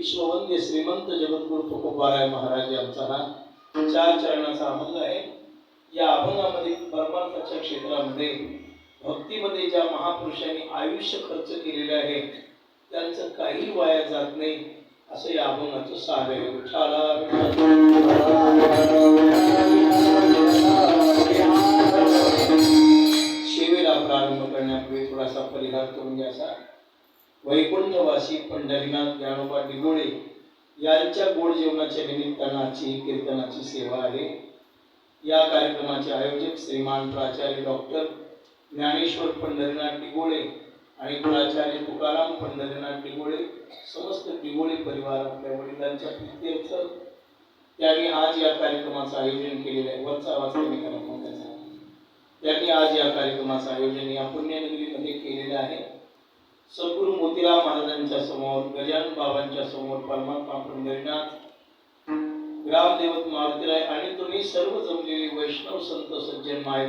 विश्ववंद्य श्रीमंत जगद्गुरु तुकोबाराय महाराज यांचा हा 4 चरणाचा अभंग आहे। या अभंगामध्ये परमार्थाच्या क्षेत्रामध्ये भक्तीमध्ये ज्या महापुरुषांनी आयुष्य खर्च केलेले आहे त्यांचं काही वाया जात नाही असं या अभंगाचं सार आहे। शेवेला प्रारंभ करण्यापूर्वी थोडासा परिहार करून घ्यायचा। वैकुंठवासी पंढरीनाथ ज्ञानोबा डिगोळे यांच्या गोड जीवनाच्या निमित्तानाची कीर्तनाची सेवा आहे। या कार्यक्रमाचे आयोजक श्रीमान प्राचार्य डॉक्टर ज्ञानेश्वर पंढरीनाथ डिगोळे आणि प्राचार्य तुकाराम पंढरीनाथ डिगोळे, समस्त डिगोळे परिवार आपल्या वडिलांच्या प्रीत्यर्थ त्यांनी आज या कार्यक्रमाचं आयोजन केलेलं आहे। वरचा त्यांनी आज या कार्यक्रमाचं आयोजन या पुण्यनगरीमध्ये केलेलं आहे। सद्गुरु मोतीराम महाराजांच्या समोर, गजानन बाबांच्या समोर, परमात्मा पंढरीनाथ, ग्रामदेवत मारुतीराय आणि तुम्ही सर्व जमलेले वैष्णव संत सज्जन माय